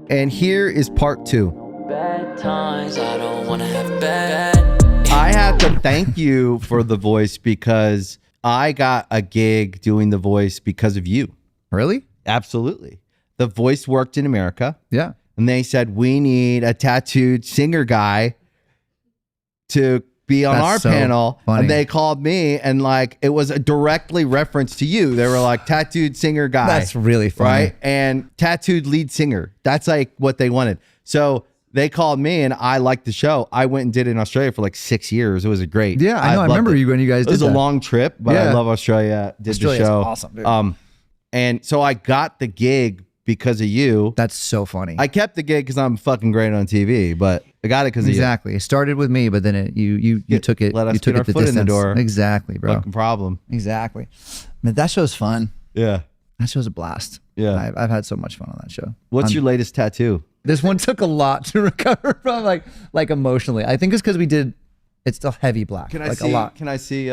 And here is part 2. Bad times, I don't want to have bad. I have to thank you for the voice because I got a gig doing the voice because of you. Really? Absolutely. The voice worked in America. Yeah. And they said, we need a tattooed singer guy to be on our panel. Funny. And they called me and like, it was a directly reference to you. They were like, tattooed singer guy. That's really funny. Right? And tattooed lead singer. That's like what they wanted. So they called me and I liked the show. I went and did it in Australia for like 6 years. It was a great. Yeah, I know. I remember you when you guys did that. It was a long trip, but I love Australia. Australia's the show. Awesome, dude. And so I got the gig because of you. That's so funny. I kept the gig because I'm fucking great on TV, but I got it because of you. Exactly. It started with me, but then you took it. Let us you took get our it the foot distance. in the door. Exactly, bro. Fucking problem. Exactly. Man, that show's fun. Yeah. That show's a blast. Yeah. I've had so much fun on that show. What's your latest tattoo? This one took a lot to recover from, like emotionally. I think it's because it's still heavy black. Can I like see? a lot. Can I see?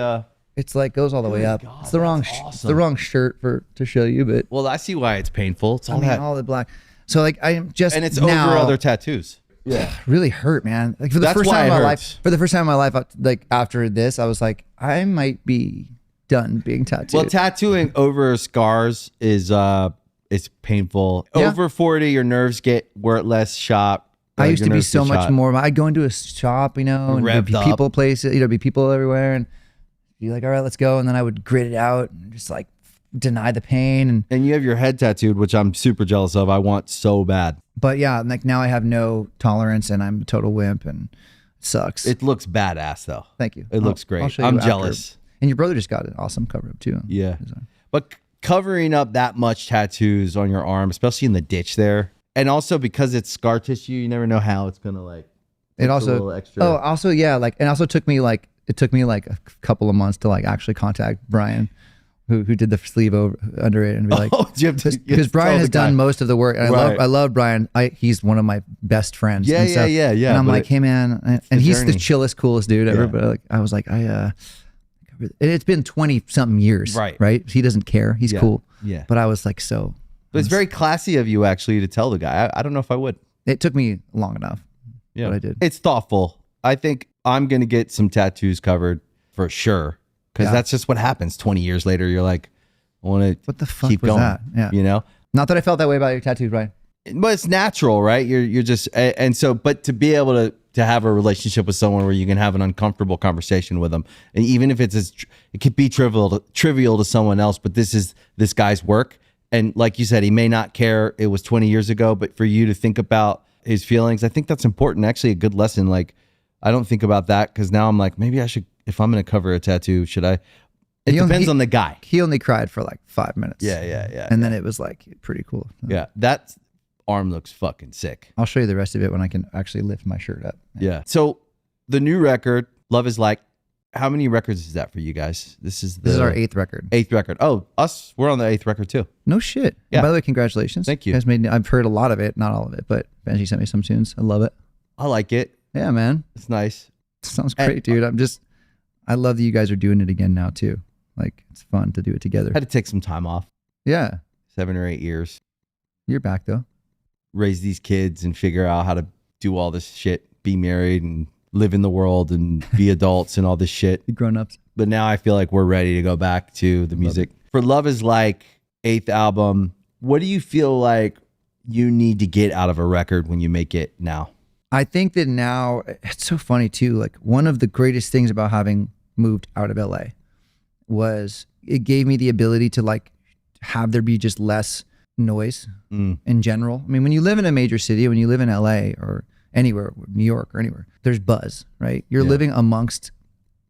It's like goes all the way up. God, it's the wrong. It's the wrong shirt to show you, but Well, I see why it's painful. It's all that, all the black. So like I'm just and it's now, over other tattoos. Yeah, really hurt, man. Like for the That's first why time in it my hurts. life. For the first time in my life, like after this, I was like, I might be done being tattooed. Well, tattooing over scars is it's painful. Yeah. Over 40, your nerves get less shot. I used Your to be nerves so get much shot. more. I'd go into a shop, and there'd be Revved people up. places, be people everywhere, and be like, all right, let's go. And then I would grit it out and just like deny the pain. And you have your head tattooed, which I'm super jealous of. I want so bad. But yeah, like now I have no tolerance, and I'm a total wimp, and it sucks. It looks badass though. Thank you. It looks great. I'll show you I'm after. jealous. And your brother just got an awesome cover up too. Yeah. But covering up that much tattoos on your arm, especially in the ditch there, and also because it's scar tissue, you never know how it's gonna like. It a also little extra. Oh, also yeah, like and also took me like a couple of months to like actually contact Brian, who did the sleeve under it and be like, Oh, do you have to- you have because to Brian tell has the guy. done most of the work, and Right. I love Brian. He's one of my best friends. Yeah, and stuff. yeah. And I'm but like, hey man, and he's the journey. chillest, coolest dude ever. Yeah. But like, I was like, and it's been 20 something years, Right. Right? He doesn't care. He's Yeah. cool. Yeah. But I was like, But it's very classy of you actually to tell the guy. I don't know if I would. it took me long enough. Yeah, But I did. It's thoughtful. I think I'm gonna get some tattoos covered for sure because Yeah. that's just what happens. 20 years later, you're like, I want to What the fuck keep was going. that? Yeah. You know, Not that I felt that way about your tattoos, Brian. but it's natural, right? You're just and so, but to be able to have a relationship with someone where you can have an uncomfortable conversation with them, and even if it could be trivial to someone else, but this is this guy's work, and like you said, he may not care. It was 20 years ago, but for you to think about his feelings, I think that's important. Actually, a good lesson. Like, I don't think about that because now I'm like, maybe I should. If I'm going to cover a tattoo, should I? It depends on the guy. He only cried for like 5 minutes. Yeah. And then it was like pretty cool. Yeah, that arm looks fucking sick. I'll show you the rest of it when I can actually lift my shirt up. Yeah. So the new record, Love Is Like, how many records is that for you guys? This is This is our 8th record. 8th record. Oh, we're on the 8th record too. No shit. Yeah. And by the way, congratulations. Thank you. guys I've heard a lot of it, not all of it, but Benji sent me some tunes. I love it. I like it. Yeah, man. It's nice. Sounds great, dude. I love that you guys are doing it again now too. Like it's fun to do it together. Had to take some time off, Yeah. 7 or 8 years, You're back though. raise these kids and figure out how to do all this shit, be married and live in the world and be adults and all this shit. You grown ups. But now I feel like we're ready to go back to the music. For Love Is Like, 8th album, what do you feel like you need to get out of a record when you make it now? I think that now it's so funny too. Like one of the greatest things about having moved out of LA was it gave me the ability to like have there be just less noise in general. I mean, when you live in a major city, when you live in LA or anywhere, New York or anywhere, there's buzz, right? You're living amongst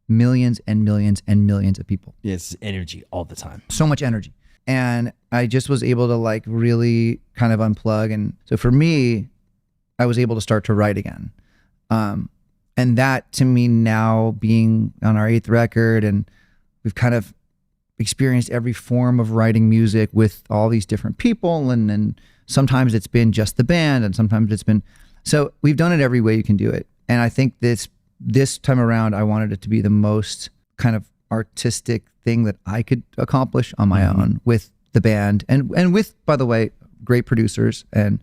millions and millions and millions of people. Yeah, it's energy all the time. So much energy. And I just was able to like really kind of unplug. And so for me, I was able to start to write again. And that to me now being on our 8th record and we've kind of experienced every form of writing music with all these different people. And sometimes it's been just the band and sometimes it's been, so we've done it every way you can do it. And I think this time around, I wanted it to be the most kind of artistic thing that I could accomplish on my own with the band and with, by the way, great producers and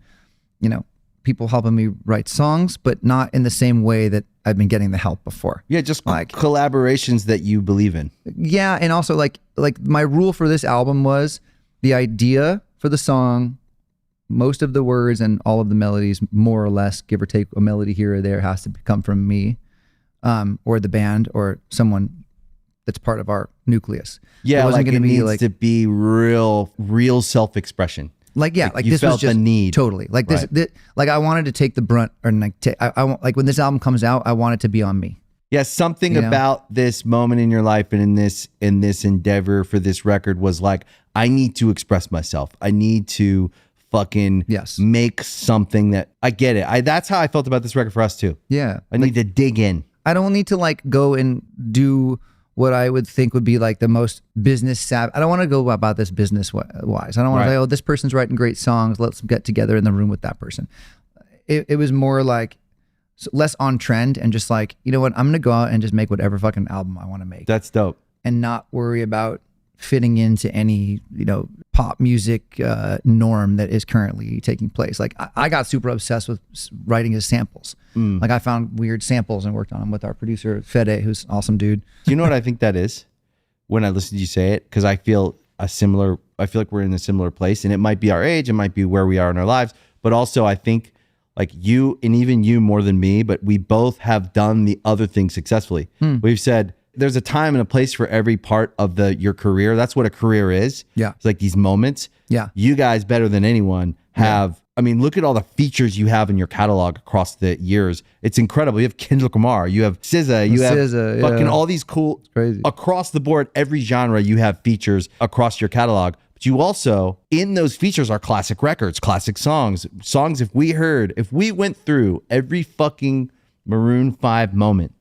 you know, people helping me write songs, but not in the same way that I've been getting the help before. Yeah, just like collaborations that you believe in. Yeah, and also like my rule for this album was the idea for the song, most of the words and all of the melodies, more or less, give or take a melody here or there, has to come from me, or the band or someone that's part of our nucleus. Yeah, it like it needs to be real self-expression. Like, yeah, like this felt was just the need. Totally. Like this, like I wanted to take the brunt, or like, I want, like when this album comes out, I want it to be on me. Yeah, something about this moment in your life and in this endeavor for this record was like, I need to express myself. I need to fucking make something that I get it. That's how I felt about this record for us too. Yeah. I need to dig in. I don't need to like go and do what I would think would be like the most business savvy. I don't want to go about this business wise. I don't want to say, oh, this person's writing great songs. Let's get together in the room with that person. It was more like less on trend and just like, you know what, I'm going to go out and just make whatever fucking album I want to make. That's dope. And not worry about fitting into any, you know, pop music norm that is currently taking place. Like I got super obsessed with writing his samples. Like I found weird samples and worked on them with our producer Fede, who's an awesome dude. Do you know what I think that is? When I listen to you say it, because I feel like we're in a similar place, and it might be our age, it might be where we are in our lives, but also I think like you, and even you more than me, but we both have done the other thing successfully. We've said, there's a time and a place for every part of your career. That's what a career is. Yeah. It's like these moments. Yeah. You guys, better than anyone, have, I mean, look at all the features you have in your catalog across the years. It's incredible. You have Kendrick Lamar, you have SZA, you have fucking all these cool, crazy. Across the board, every genre, you have features across your catalog. But you also, in those features are classic records, classic songs. If we went through every fucking Maroon 5 moment,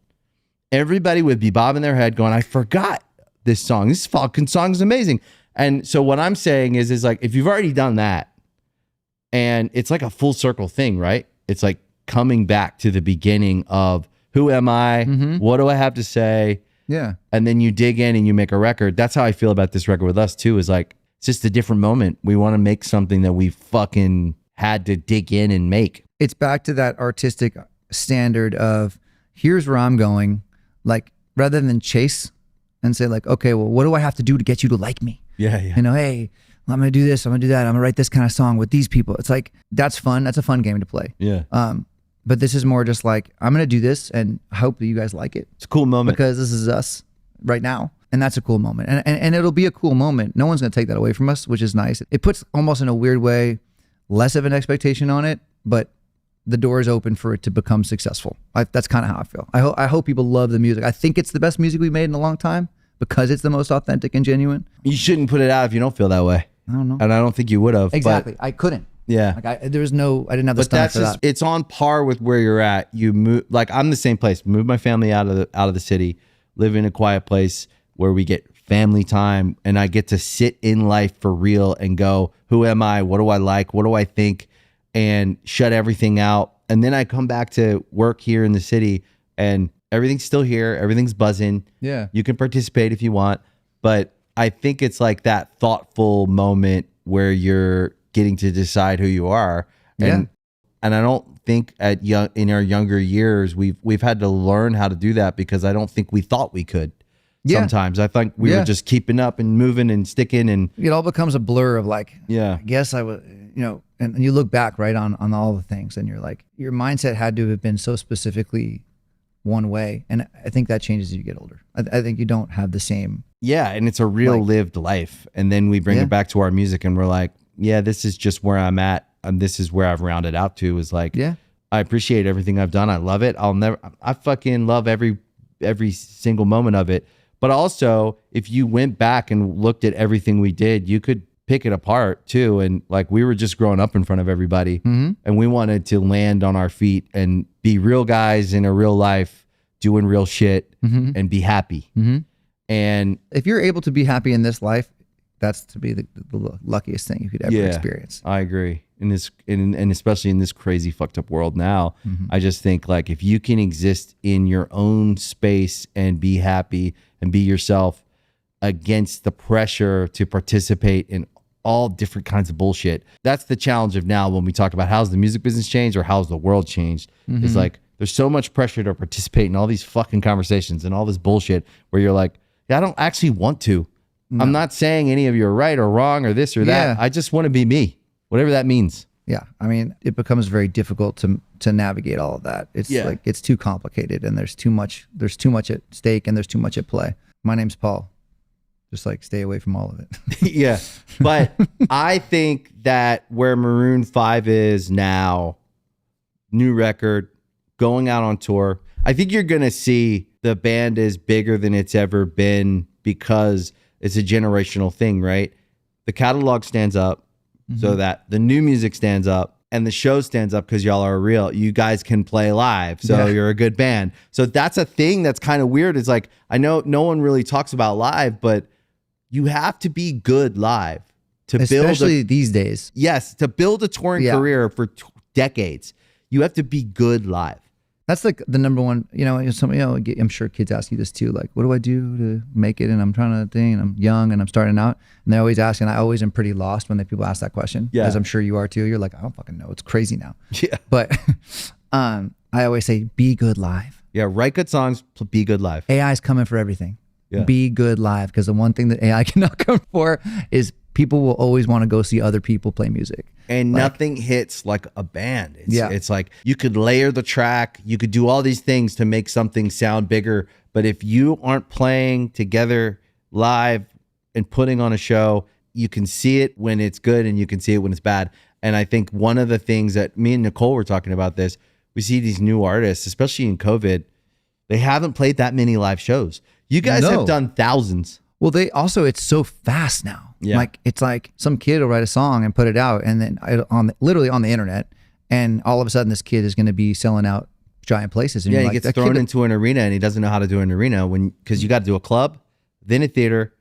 everybody would be bobbing their head going, I forgot this song. This fucking song is amazing. And so what I'm saying is like, if you've already done that, and it's like a full circle thing, right? It's like coming back to the beginning of who am I? What do I have to say? Yeah. And then you dig in and you make a record. That's how I feel about this record with us too, is like, it's just a different moment. We want to make something that we fucking had to dig in and make. It's back to that artistic standard of here's where I'm going. Like, rather than chase and say like, okay, well, what do I have to do to get you to like me? Yeah, yeah. You know, hey, I'm going to do this, I'm going to do that, I'm going to write this kind of song with these people. It's like, that's fun. That's a fun game to play. Yeah. But this is more just like, I'm going to do this and I hope that you guys like it. It's a cool moment. Because this is us right now. And that's a cool moment. And it'll be a cool moment. No one's going to take that away from us, which is nice. It puts almost in a weird way, less of an expectation on it, but the door is open for it to become successful. That's kind of how I feel. I hope people love the music. I think it's the best music we've made in a long time because it's the most authentic and genuine. You shouldn't put it out if you don't feel that way. I don't know. And I don't think you would have. Exactly. I couldn't. Yeah. Like I didn't have the stomach for that. It's on par with where you're at. You move, like I'm the same place. Move my family out of the city, live in a quiet place where we get family time, and I get to sit in life for real and go, who am I? What do I like? What do I think? And shut everything out. And then I come back to work here in the city and everything's still here. Everything's buzzing. Yeah. You can participate if you want. But I think it's like that thoughtful moment where you're getting to decide who you are. And and I don't think in our younger years, we've had to learn how to do that because I don't think we thought we could. Sometimes I think we were just keeping up and moving and sticking, and it all becomes a blur of like, I guess I was, you know, and you look back right on all the things and you're like, your mindset had to have been so specifically one way. And I think that changes as you get older. I think you don't have the same. Yeah. And it's a real lived life. And then we bring it back to our music and we're like, yeah, this is just where I'm at. And this is where I've rounded out to, is like, I appreciate everything I've done. I love it. I fucking love every single moment of it. But also, if you went back and looked at everything we did, you could pick it apart too. And like, we were just growing up in front of everybody, and we wanted to land on our feet and be real guys in a real life, doing real shit, and be happy. And if you're able to be happy in this life, that's to be the luckiest thing you could ever experience. I agree. And especially in this crazy fucked up world now, I just think like, if you can exist in your own space and be happy and be yourself against the pressure to participate in all different kinds of bullshit. That's the challenge of now when we talk about how's the music business changed or how's the world changed. It's like there's so much pressure to participate in all these fucking conversations and all this bullshit where you're like, yeah, I don't actually want to. No. I'm not saying any of you are right or wrong or this or that. I just want to be me, whatever that means. Yeah. I mean, it becomes very difficult to navigate all of that. It's like, it's too complicated and there's too much at stake and there's too much at play. My name's Paul. Just like stay away from all of it. Yeah. But I think that where Maroon 5 is now, new record, going out on tour, I think you're going to see the band is bigger than it's ever been because it's a generational thing, right? The catalog stands up so that the new music stands up and the show stands up because y'all are real. You guys can play live, so you're a good band. So that's a thing that's kind of weird. It's like, I know no one really talks about live, but you have to be good live to especially these days. Yes, to build a touring career for decades, you have to be good live. That's like the number one, I'm sure kids ask you this too. Like, what do I do to make it? And I'm trying to think, and I'm young and I'm starting out. And they always ask, and I always am pretty lost when people ask that question. Yeah. As I'm sure you are too. You're like, I don't fucking know. It's crazy now. Yeah. But I always say, be good live. Yeah, write good songs, be good live. AI is coming for everything. Yeah. Be good live. Because the one thing that AI cannot come for is people will always want to go see other people play music. And nothing hits like a band. It's like you could layer the track. You could do all these things to make something sound bigger. But if you aren't playing together live and putting on a show, you can see it when it's good and you can see it when it's bad. And I think one of the things that me and Nicole were talking about this, we see these new artists, especially in COVID, they haven't played that many live shows. You guys have done thousands. Well, it's so fast now. Yeah. Like, it's like some kid will write a song and put it out and then literally on the internet. And all of a sudden this kid is going to be selling out giant places. And he gets thrown into an arena and he doesn't know how to do an arena because you got to do a club, then a theater,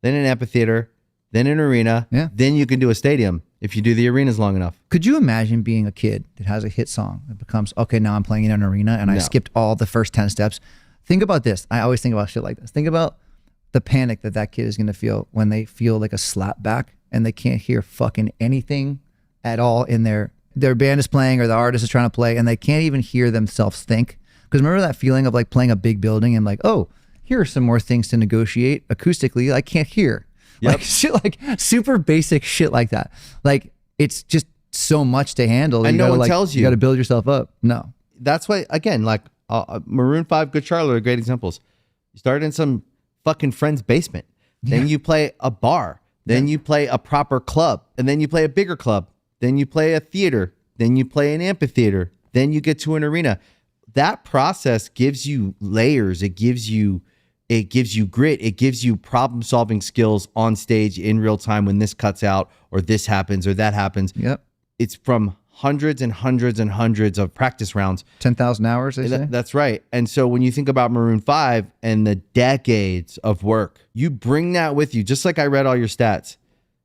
then an amphitheater, then an arena. Yeah. Then you can do a stadium if you do the arenas long enough. Could you imagine being a kid that has a hit song that becomes, okay, now I'm playing in an arena and I skipped all the first 10 steps. Think about this. I always think about shit like this. Think about the panic that kid is going to feel when they feel like a slap back and they can't hear fucking anything at all in their band is playing or the artist is trying to play and they can't even hear themselves think. Because remember that feeling of like playing a big building and like, oh, here are some more things to negotiate acoustically I can't hear. Yep. Like shit, like super basic shit like that. Like it's just so much to handle. And no one tells you. You got to build yourself up. No. That's why, again, like Maroon 5, Good Charlotte are great examples. You start in some fucking friend's basement. Then you play a bar. Then you play a proper club. And then you play a bigger club. Then you play a theater. Then you play an amphitheater. Then you get to an arena. That process gives you layers. It gives you grit. It gives you problem solving skills on stage in real time when this cuts out or this happens or that happens. Yep. It's from hundreds and hundreds and hundreds of practice rounds. 10,000 hours, they say? That's right. And so when you think about Maroon 5 and the decades of work, you bring that with you, just like I read all your stats.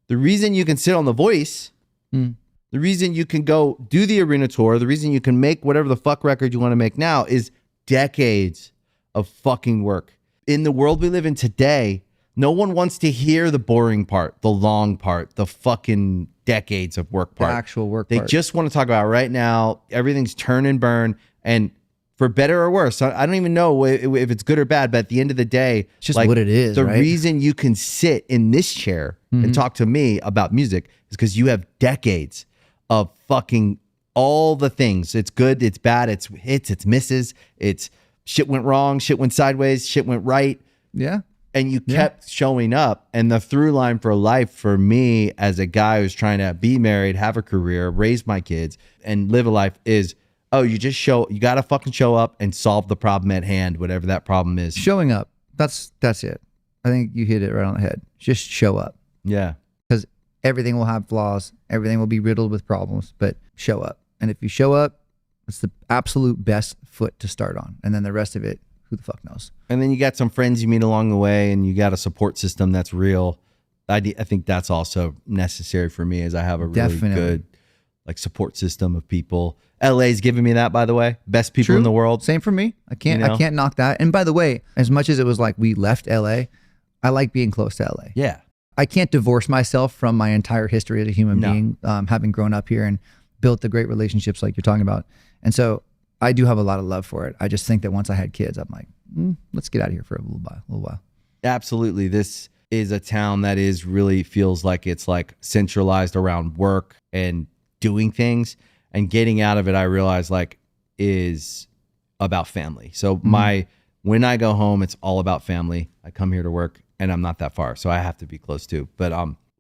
The reason you can sit on The Voice, the reason you can go do the arena tour, the reason you can make whatever the fuck record you want to make now is decades of fucking work. In the world we live in today, no one wants to hear the boring part, the long part, the fucking decades of work part. The actual work part. They just want to talk about right now. Everything's turn and burn. And for better or worse, I don't even know if it's good or bad, but at the end of the day, it's just like, what it is. The right? reason you can sit in this chair and talk to me about music is because you have decades of fucking all the things. It's good, it's bad, it's hits, it's misses, it's shit went wrong, shit went sideways, shit went right. Yeah. And you kept showing up. And the through line for life for me as a guy who's trying to be married, have a career, raise my kids, and live a life is, you got to fucking show up and solve the problem at hand, whatever that problem is. Showing up. That's it. I think you hit it right on the head. Just show up. Yeah. Because everything will have flaws. Everything will be riddled with problems, but show up. And if you show up, it's the absolute best foot to start on. And then the rest of it, who the fuck knows? And then you got some friends you meet along the way and you got a support system that's real. I think that's also necessary for me as I have a really good like support system of people. LA's giving me that, by the way. Best people in the world. Same for me. I can't knock that. And by the way, as much as it was like we left LA, I like being close to LA. Yeah. I can't divorce myself from my entire history as a human being, having grown up here and built the great relationships like you're talking about. And so I do have a lot of love for it. I just think that once I had kids, I'm like, let's get out of here for a little while. Absolutely. This is a town that is really feels like it's like centralized around work and doing things, and getting out of it, I realize like is about family. So when I go home, it's all about family. I come here to work and I'm not that far, so I have to be close too. But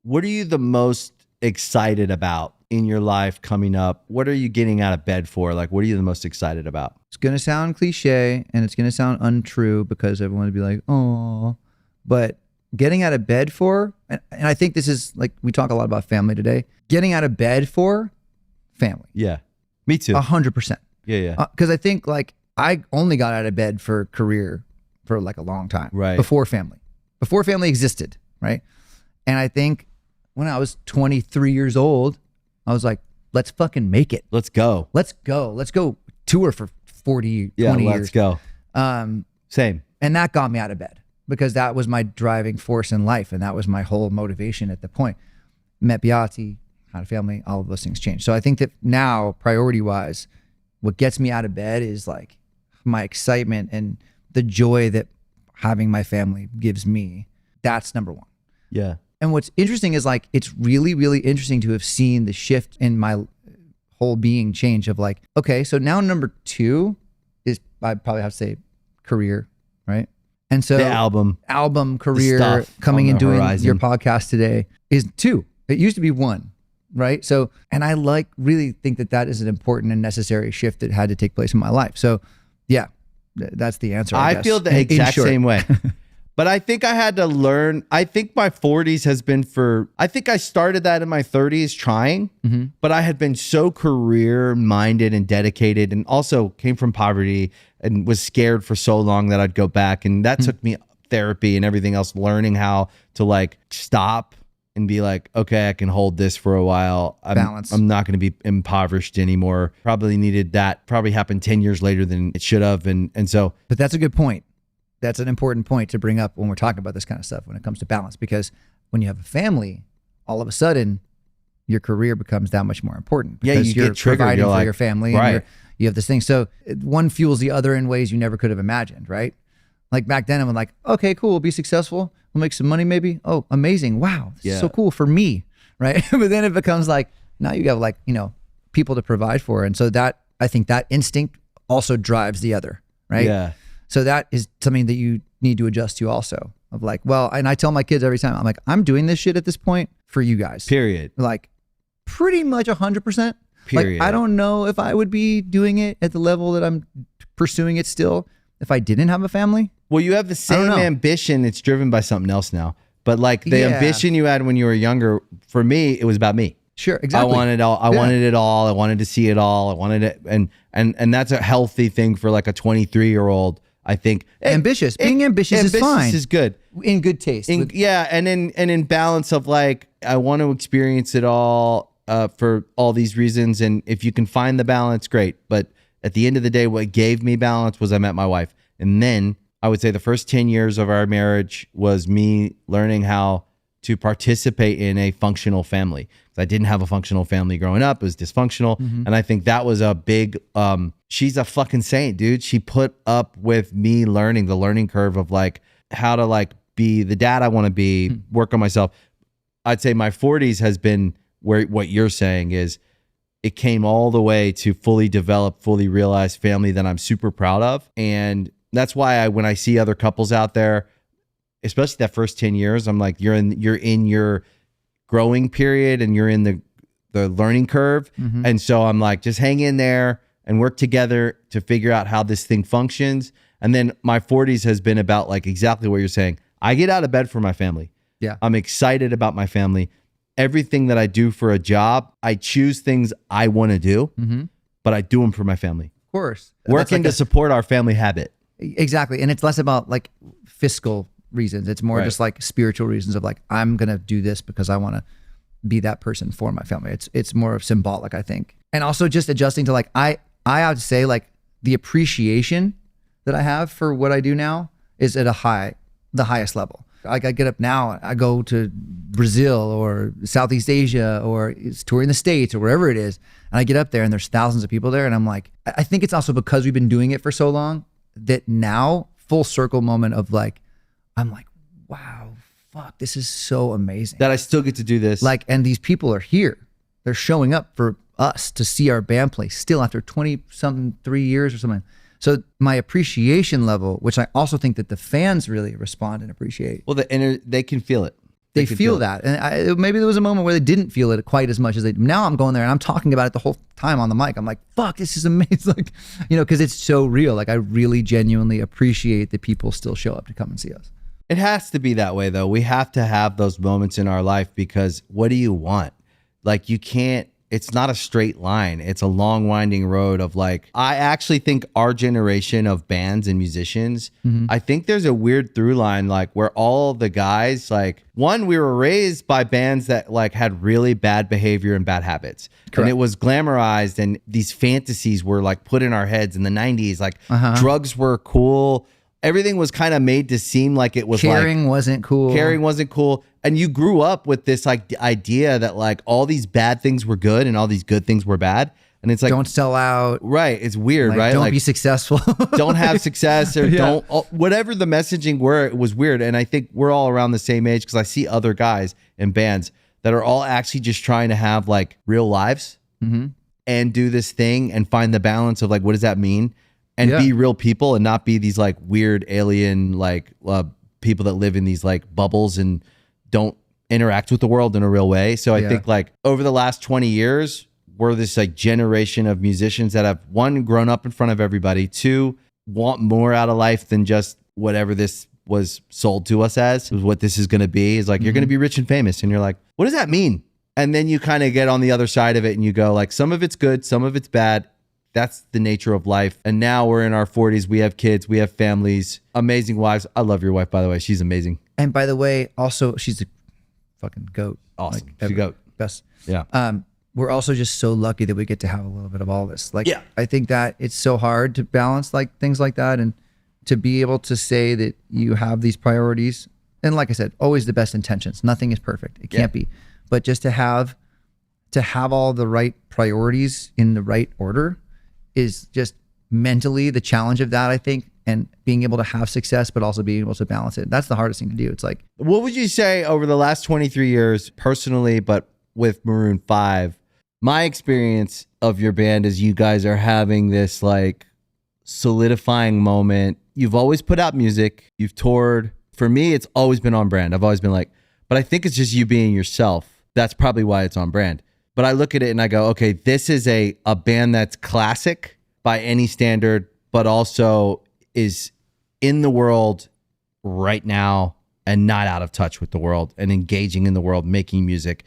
what are you the most excited about in your life coming up? What are you getting out of bed for? Like, what are you the most excited about? It's going to sound cliche and it's going to sound untrue because everyone would be like, oh, but getting out of bed for, and I think this is like, we talk a lot about family today, getting out of bed for family. Yeah, me too. 100%. Yeah. Because I think like I only got out of bed for career for like a long time. Right. Before family existed. Right. And I think when I was 23 years old, I was like, let's fucking make it. Let's go. Let's go tour for 20 years. Let's go. Same. And that got me out of bed because that was my driving force in life. And that was my whole motivation at the point. Met Beati, had a family, all of those things changed. So I think that now, priority wise, what gets me out of bed is like my excitement and the joy that having my family gives me. That's number one. Yeah. And what's interesting is like, it's really, really interesting to have seen the shift in my whole being change of like, okay, so now number two is, I probably have to say career, right? And so the album, career, coming and doing horizon. your podcast today is two. It used to be one, right? So, and I like really think that that is an important and necessary shift that had to take place in my life. So yeah, that's the answer. I guess. Feel the exact same way. But I think I had to learn. I think my 40s has been I think I started that in my 30s trying, but I had been so career minded and dedicated, and also came from poverty and was scared for so long that I'd go back. And that took me therapy and everything else, learning how to like stop and be like, okay, I can hold this for a while. Balance. I'm not going to be impoverished anymore. Probably needed that. Probably happened 10 years later than it should have. And so. But that's a good point. That's an important point to bring up when we're talking about this kind of stuff when it comes to balance, because when you have a family, all of a sudden your career becomes that much more important because you you're get triggered. providing You're for like, your family right. and you have this thing. So one fuels the other in ways you never could have imagined, right? Like back then I'm like, okay, cool. We'll be successful. We'll make some money maybe. Oh, amazing. Wow. This is so cool for me. Right. But then it becomes like, now you have like, people to provide for. And so that, I think that instinct also drives the other, right? Yeah. So that is something that you need to adjust to also, of like, well, and I tell my kids every time, I'm like, I'm doing this shit at this point for you guys. Period. Like pretty much 100%. Period. Like, I don't know if I would be doing it at the level that I'm pursuing it still if I didn't have a family. Well, you have the same ambition. It's driven by something else now. But like the ambition you had when you were younger, for me, it was about me. Sure, exactly. I wanted all. I wanted it all. I wanted to see it all. I wanted it, and that's a healthy thing for like a 23-year-old. I think ambitious. Being ambitious is fine. Ambitious is good. In good taste. And in balance of like, I want to experience it all for all these reasons. And if you can find the balance, great. But at the end of the day, what gave me balance was I met my wife. And then I would say the first 10 years of our marriage was me learning how to participate in a functional family. I didn't have a functional family growing up. It was dysfunctional. And I think that was a big, she's a fucking saint, dude. She put up with me learning the learning curve of like how to like be the dad I want to be, work on myself. I'd say my 40s has been where what you're saying is it came all the way to fully develop, fully realized family that I'm super proud of. And that's why when I see other couples out there, especially that first 10 years, I'm like, you're in your growing period and you're in the learning curve. And so I'm like, just hang in there and work together to figure out how this thing functions. And then my 40s has been about like exactly what you're saying. I get out of bed for my family. Yeah. I'm excited about my family. Everything that I do for a job, I choose things I want to do, but I do them for my family. Of course. Working to support our family habit. Exactly. And it's less about like fiscal reasons. It's more just like spiritual reasons of like, I'm going to do this because I want to be that person for my family. It's more symbolic, I think. And also just adjusting to like, I have to say like the appreciation that I have for what I do now is at the highest level. Like I get up now, I go to Brazil or Southeast Asia or it's touring the States or wherever it is. And I get up there and there's thousands of people there. And I'm like, I think it's also because we've been doing it for so long that now full circle moment of like, I'm like, wow, fuck, this is so amazing. That I still get to do this. Like, and these people are here. They're showing up for us to see our band play still after 20-something, 3 years or something. So my appreciation level, which I also think that the fans really respond and appreciate. Well, they can feel it. They can feel that. And maybe there was a moment where they didn't feel it quite as much as they do. Now I'm going there and I'm talking about it the whole time on the mic. I'm like, fuck, this is amazing. Like, you know, because it's so real. Like I really genuinely appreciate that people still show up to come and see us. It has to be that way though. We have to have those moments in our life because what do you want? Like you can't, it's not a straight line. It's a long winding road of like, I actually think our generation of bands and musicians, I think there's a weird through line, like where all the guys, like one, we were raised by bands that like had really bad behavior and bad habits. Correct. And it was glamorized and these fantasies were like put in our heads in the 90s. Like drugs were cool. Everything was kind of made to seem like it was Caring wasn't cool. Caring wasn't cool. And you grew up with this like idea that like all these bad things were good and all these good things were bad. And it's like, don't sell out. Right. It's weird, Like, right? Don't like, be successful. don't have success or don't, whatever the messaging were, it was weird. And I think we're all around the same age because I see other guys in bands that are all actually just trying to have like real lives and do this thing and find the balance of like, what does that mean? And be real people and not be these like weird alien, like people that live in these like bubbles and don't interact with the world in a real way. So I think like over the last 20 years, we're this like generation of musicians that have one, grown up in front of everybody, two, want more out of life than just whatever this was sold to us as, what this is going to be. Is like, you're going to be rich and famous. And you're like, what does that mean? And then you kind of get on the other side of it and you go like, some of it's good, some of it's bad. That's the nature of life. And now we're in our 40s. We have kids. We have families. Amazing wives. I love your wife, by the way. She's amazing. And by the way, also, she's a fucking goat. Awesome. Like, She's a goat. Best. Yeah. We're also just so lucky that we get to have a little bit of all this. Like, Yeah. I think that it's so hard to balance like things like that and to be able to say that you have these priorities. And like I said, always the best intentions. Nothing is perfect. It can't be. But just to have all the right priorities in the right order is just mentally the challenge of that, I think, and being able to have success, but also being able to balance it. That's the hardest thing to do. It's like, what would you say over the last 23 years, personally, but with Maroon 5, my experience of your band is you guys are having this like solidifying moment. You've always put out music. You've toured. For me, it's always been on brand. I've always been like, but I think it's just you being yourself. That's probably why it's on brand. But I look at it and I go, okay, this is a band that's classic by any standard, but also is in the world right now and not out of touch with the world and engaging in the world, making music,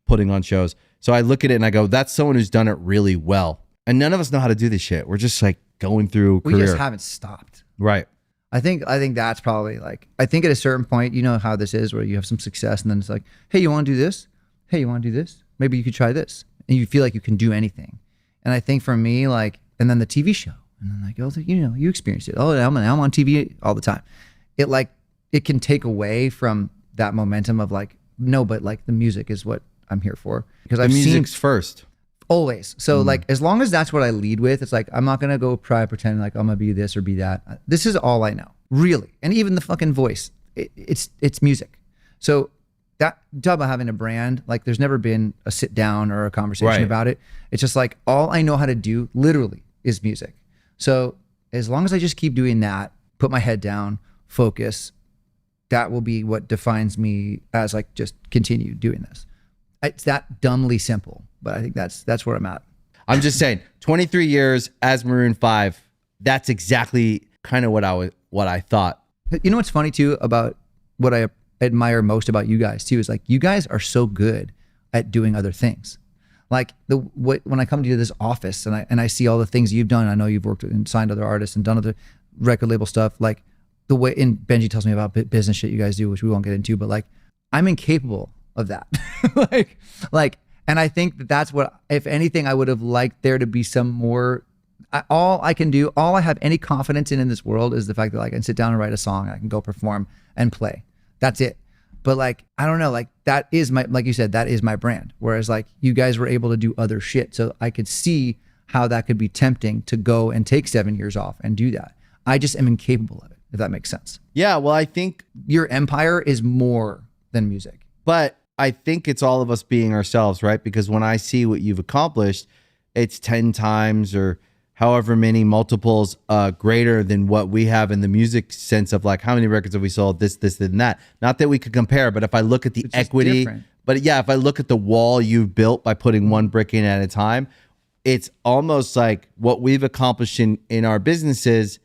putting on shows. So I look at it and I go, that's someone who's done it really well. And none of us know how to do this shit. We're just like going through we career. just haven't stopped. Right. I think that's probably like, I think at a certain point, you know how this is where you have some success and then it's like, hey, you want to do this? Hey, you want to do this? Maybe you could try this. And you feel like you can do anything. And I think for me, like, and then the TV show. And then like, oh, you know, you experienced it. Oh, I'm on TV all the time. It can take away from that momentum of like, no, but like the music is what I'm here for. Because I've seen music's first. always. So like, as long as that's what I lead with, it's like, I'm not going to go try pretend like I'm going to be this or be that. This is all I know, really. And even the fucking voice, it's music. So that talk about having a brand, like there's never been a sit down or a conversation about it. It's just like, all I know how to do literally is music. So as long as I just keep doing that, put my head down, focus, that will be what defines me as like, just continue doing this. It's that dumbly simple, but I think that's where I'm at. I'm just saying, 23 years as Maroon 5, that's exactly kind of what I thought. You know what's funny too about what I admire most about you guys too is like, you guys are so good at doing other things. Like when I come to this office and I see all the things you've done, I know you've worked and signed other artists and done other record label stuff. Like the way, and Benji tells me about business shit you guys do, which we won't get into, but like I'm incapable of that. And I think that's what, if anything, I would have liked there to be some more. All I have any confidence in this world is the fact that like I can sit down and write a song and I can go perform and play. That's it. But like, I don't know, like that is my, like you said, that is my brand. Whereas like you guys were able to do other shit. So I could see how that could be tempting to go and take 7 years off and do that. I just am incapable of it, if that makes sense. Yeah, well, I think Your empire is more than music. But I think it's all of us being ourselves, right? Because when I see what you've accomplished, it's 10 times or however many multiples greater than what we have in the music sense of like how many records have we sold, this, and that. Not that we could compare, but if I look at the equity, but yeah, if I look at the wall you've built by putting one brick in at a time, it's almost like what we've accomplished in our businesses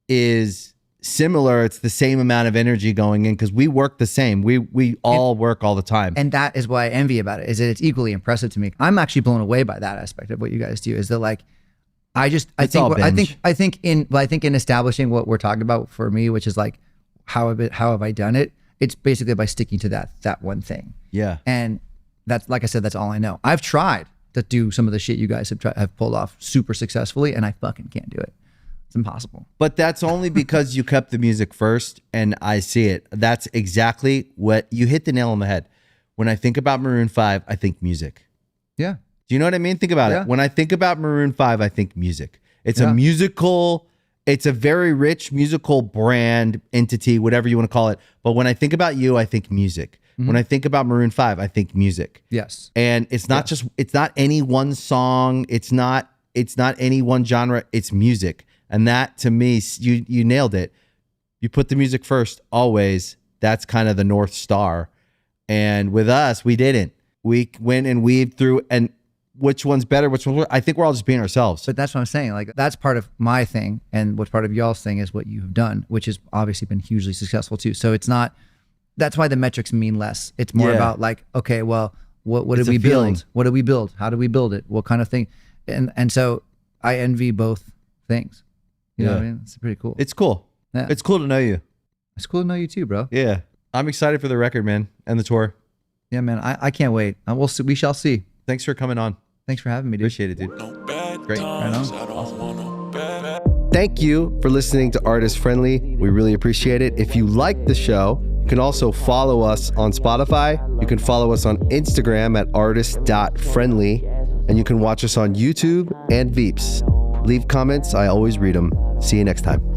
is similar. It's the same amount of energy going in because we work the same. We all work all the time. And that is what I envy about it, is that it's equally impressive to me. I'm actually blown away by that aspect of what you guys do, is that like, I think in establishing what we're talking about for me, which is like, how have I done it? It's basically by sticking to that one thing. Yeah. And that's, like I said, that's all I know. I've tried to do some of the shit you guys have pulled off super successfully, and I fucking can't do it. It's impossible. But that's only because you kept the music first, and I see it. That's exactly what you hit the nail on the head. When I think about Maroon 5, I think music. Yeah. Do you know what I mean? Think about it. When I think about Maroon 5, I think music. It's a musical, it's a very rich musical brand, entity, whatever you want to call it. But when I think about you, I think music. When I think about Maroon 5, I think music. Yes. And it's not just, it's not any one song. It's not any one genre. It's music. And that, to me, you nailed it. You put the music first, always. That's kind of the North Star. And with us, we didn't. We went and weaved through, and which one's better, which one's worse? I think we're all just being ourselves. But that's what I'm saying. Like, that's part of my thing, and what's part of y'all's thing is what you've done, which has obviously been hugely successful too. So it's not, that's why the metrics mean less. It's more about like, okay, well, what did we build? What did we build? How did we build it? What kind of thing? And so I envy both things. You know what I mean? It's pretty cool. It's cool. Yeah. It's cool to know you. It's cool to know you too, bro. Yeah. I'm excited for the record, man, and the tour. Yeah, man. I can't wait. We'll see, we shall see. Thanks for coming on. Thanks for having me, dude. Appreciate it, dude. Great. Right on. Thank you for listening to Artist Friendly. We really appreciate it. If you like the show, you can also follow us on Spotify. You can follow us on Instagram at artist.friendly. And you can watch us on YouTube and VEPS. Leave comments. I always read them. See you next time.